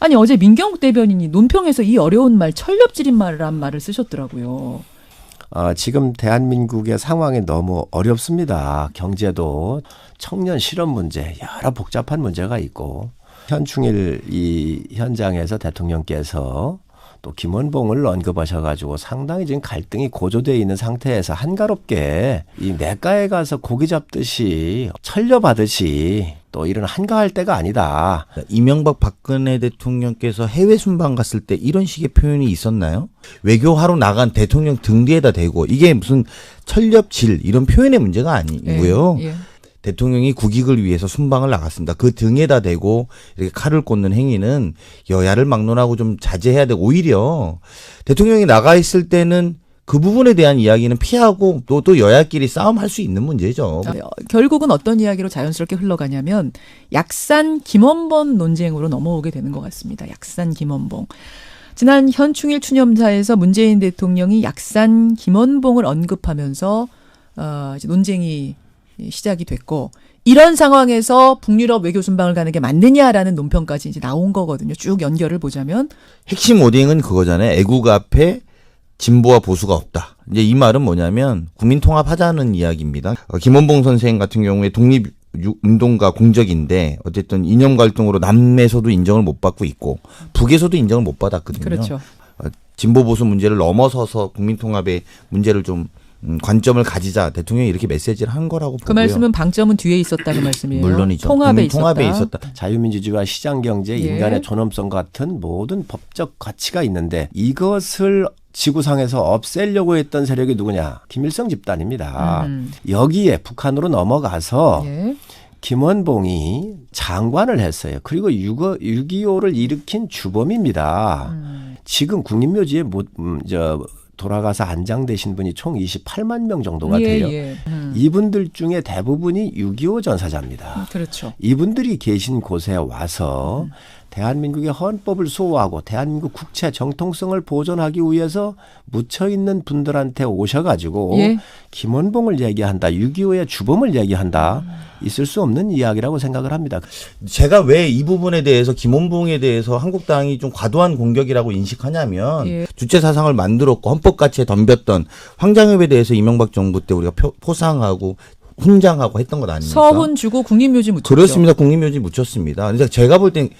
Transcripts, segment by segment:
아니 어제 민경욱 대변인이 논평에서 이 어려운 말 철렵지린말이란 말을 쓰셨더라고요. 지금 대한민국의 상황이 너무 어렵습니다. 경제도 청년 실업 문제 여러 복잡한 문제가 있고 현충일 이 현장에서 대통령께서 또 김원봉을 언급하셔가지고 상당히 지금 갈등이 고조되어 있는 상태에서 한가롭게 이 냇가에 가서 고기 잡듯이 철려받듯이 또 이런 한가할 때가 아니다. 이명박 박근혜 대통령께서 해외 순방 갔을 때 이런 식의 표현이 있었나요? 외교하러 나간 대통령 등 뒤에다 대고 이게 무슨 철렵질 이런 표현의 문제가 아니고요. 예. 대통령이 국익을 위해서 순방을 나갔습니다. 그 등에다 대고 이렇게 칼을 꽂는 행위는 여야를 막론하고 좀 자제해야 되고 오히려 대통령이 나가 있을 때는 그 부분에 대한 이야기는 피하고 또 여야끼리 싸움할 수 있는 문제죠. 결국은 어떤 이야기로 자연스럽게 흘러가냐면 약산 김원봉 논쟁으로 넘어오게 되는 것 같습니다. 약산 김원봉. 지난 현충일 추념사에서 문재인 대통령이 약산 김원봉을 언급하면서 이제 논쟁이 시작이 됐고 이런 상황에서 북유럽 외교 순방을 가는 게 맞느냐라는 논평까지 이제 나온 거거든요. 쭉 연결을 보자면 핵심 워딩은 그거잖아요. 애국 앞에 진보와 보수가 없다. 이제 이 말은 뭐냐면 국민 통합하자는 이야기입니다. 김원봉 선생 같은 경우에 독립운동가 공적인데 어쨌든 이념 갈등으로 남에서도 인정을 못 받고 있고 북에서도 인정을 못 받았거든요. 그렇죠. 진보 보수 문제를 넘어서서 국민 통합의 문제를 좀 관점을 가지자 대통령이 이렇게 메시지를 한 거라고 보고요. 그 말씀은 방점은 뒤에 있었다는 말씀이에요. 물론이죠. 통합에 있었다. 자유민주주의와 시장경제, 인간의 존엄성 같은 모든 법적 가치가 있는데 이것을 지구상에서 없애려고 했던 세력이 누구냐? 김일성 집단입니다. 여기에 북한으로 넘어가서 김원봉이 장관을 했어요. 그리고 6.25를 일으킨 주범입니다. 지금 국립묘지에 돌아가서 안장되신 분이 총 28만 명 정도가 돼요. 이분들 중에 대부분이 6.25 전사자입니다. 그렇죠. 이분들이 계신 곳에 와서 대한민국의 헌법을 수호하고 대한민국 국채 정통성을 보존하기 위해서 묻혀있는 분들한테 오셔가지고 김원봉을 얘기한다. 6.25의 주범을 얘기한다. 있을 수 없는 이야기라고 생각을 합니다. 제가 왜 이 부분에 대해서 김원봉에 대해서 한국당이 좀 과도한 공격이라고 인식하냐면 주체 사상을 만들었고 헌법 가치에 덤볐던 황장엽에 대해서 이명박 정부 때 우리가 포상하고 훈장하고 했던 것 아닙니까? 서훈 주고 국립묘지 묻혔죠. 그렇습니다. 국립묘지 묻혔습니다. 그래서 제가 볼 땐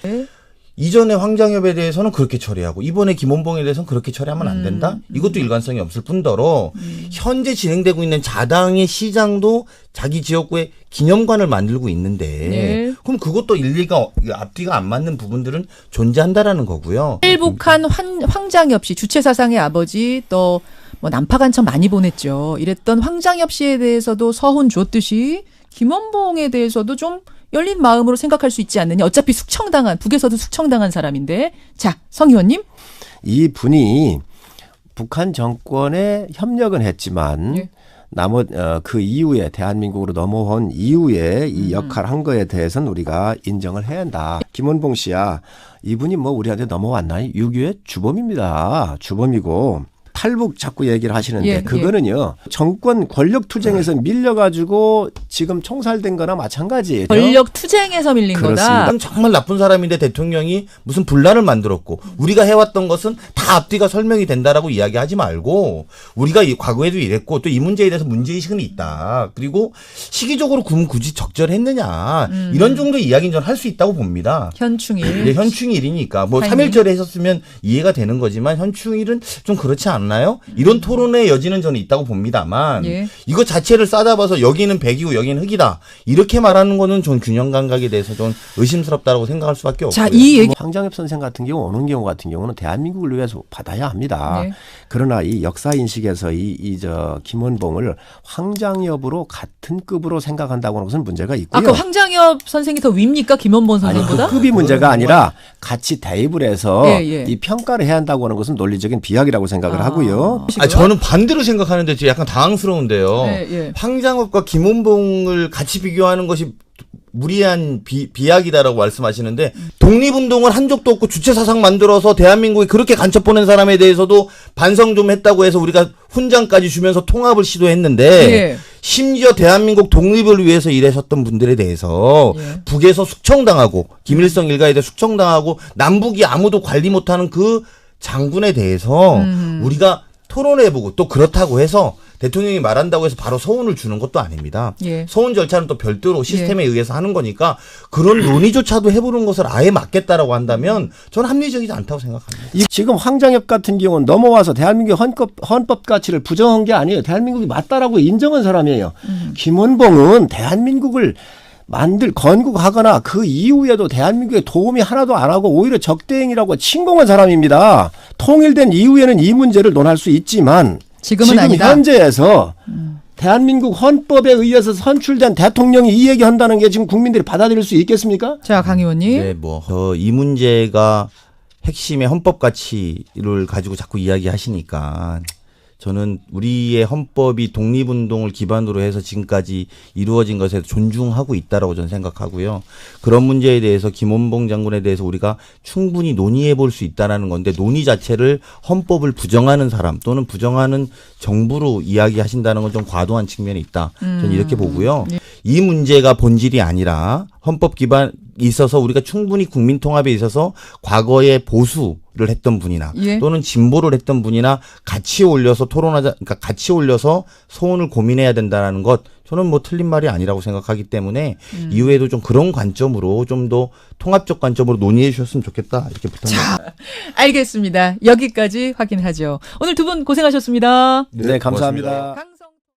이전에 황장엽에 대해서는 그렇게 처리하고 이번에 김원봉에 대해서는 그렇게 처리하면 안 된다? 이것도 일관성이 없을 뿐더러 현재 진행되고 있는 자당의 시장도 자기 지역구에 기념관을 만들고 있는데 그럼 그것도 일리가 앞뒤가 안 맞는 부분들은 존재한다라는 거고요. 일북한 황장엽 씨 주체 사상의 아버지 또 뭐 난파간첩 많이 보냈죠. 이랬던 황장엽 씨에 대해서도 서훈 줬듯이 김원봉에 대해서도 좀 열린 마음으로 생각할 수 있지 않느냐. 어차피 북에서도 숙청당한 사람인데. 자, 성 의원님. 이 분이 북한 정권에 협력은 했지만 그 이후에 대한민국으로 넘어온 이후에 이 역할을 한 거에 대해서는 우리가 인정을 해야 한다. 김원봉 씨야. 이분이 뭐 우리한테 넘어왔나요? 6.25의 주범입니다. 주범이고. 탈북 자꾸 얘기를 하시는데 그거는요. 정권 권력 투쟁에서 밀려가지고 지금 총살된 거나 마찬가지예요. 권력 투쟁에서 밀린 그렇습니다. 거다. 정말 나쁜 사람인데 대통령이 무슨 분란을 만들었고 우리가 해왔던 것은 다 앞뒤가 설명이 된다라고 이야기하지 말고 우리가 과거에도 이랬고 또 이 문제에 대해서 문제의식은 있다. 그리고 시기적으로 굳이 적절했느냐. 이런 정도의 이야기는 저는 할 수 있다고 봅니다. 현충일. 네, 현충일이니까 뭐 3.1절에 했었으면 이해가 되는 거지만 현충일은 좀 그렇지 않나요? 이런 토론의 여지는 저는 있다고 봅니다만 이거 자체를 싸잡아서 여기는 백이고 여기는 흑이다. 이렇게 말하는 거는 좀 균형 감각에 대해서 좀 의심스럽다고 생각할 수밖에 없고요. 자, 이 얘기 황장엽 선생 같은 경우 오는 경우 같은 경우는 대한민국을 위해서 받아야 합니다. 그러나 이 역사 인식에서 저 김원봉을 황장엽으로 같은 급으로 생각한다고 하는 것은 문제가 있고요. 아까 황장엽 선생이 더 위입니까? 김원봉 선생보다? 그 급이 문제가 아니라 같이 대입을 해서 이 평가를 해야 한다고 하는 것은 논리적인 비약이라고 생각을 하고요. 저는 반대로 생각하는데 약간 당황스러운데요. 황장엽과 김원봉을 같이 비교하는 것이 무리한 비약이다라고 말씀하시는데 독립운동을 한 적도 없고 주체사상 만들어서 대한민국에 그렇게 간첩 보낸 사람에 대해서도 반성 좀 했다고 해서 우리가 훈장까지 주면서 통합을 시도했는데 심지어 대한민국 독립을 위해서 일하셨던 분들에 대해서 예. 북에서 숙청당하고 김일성 일가에 대해 숙청당하고 남북이 아무도 관리 못하는 그 장군에 대해서 우리가 토론해보고 또 그렇다고 해서 대통령이 말한다고 해서 바로 서운을 주는 것도 아닙니다. 예. 서운 절차는 또 별도로 시스템에 의해서 하는 거니까 그런 논의조차도 해보는 것을 아예 막겠다라고 한다면 저는 합리적이지 않다고 생각합니다. 지금 황장엽 같은 경우는 넘어와서 대한민국 헌법 가치를 부정한 게 아니에요. 대한민국이 맞다라고 인정한 사람이에요. 김원봉은 대한민국을 건국하거나 그 이후에도 대한민국에 도움이 하나도 안 하고 오히려 적대행위라고 침공한 사람입니다. 통일된 이후에는 이 문제를 논할 수 있지만 지금은 지금 아니다. 현재에서 대한민국 헌법에 의해서 선출된 대통령이 이 얘기한다는 게 지금 국민들이 받아들일 수 있겠습니까? 자, 강 의원님. 네, 이 문제가 핵심의 헌법 가치를 가지고 자꾸 이야기하시니까 저는 우리의 헌법이 독립운동을 기반으로 해서 지금까지 이루어진 것에 존중하고 있다라고 저는 생각하고요. 그런 문제에 대해서 김원봉 장군에 대해서 우리가 충분히 논의해 볼 수 있다라는 건데 논의 자체를 헌법을 부정하는 사람 또는 부정하는 정부로 이야기하신다는 건 좀 과도한 측면이 있다. 저는 이렇게 보고요. 이 문제가 본질이 아니라 헌법 기반 있어서 우리가 충분히 국민 통합에 있어서 과거에 보수를 했던 분이나 예. 또는 진보를 했던 분이나 같이 올려서 토론하자, 그러니까 같이 올려서 소원을 고민해야 된다는 것 저는 뭐 틀린 말이 아니라고 생각하기 때문에 이후에도 좀 그런 관점으로 좀 더 통합적 관점으로 논의해 주셨으면 좋겠다 이렇게 부탁드립니다. 알겠습니다. 여기까지 확인하죠. 오늘 두 분 고생하셨습니다. 네, 감사합니다.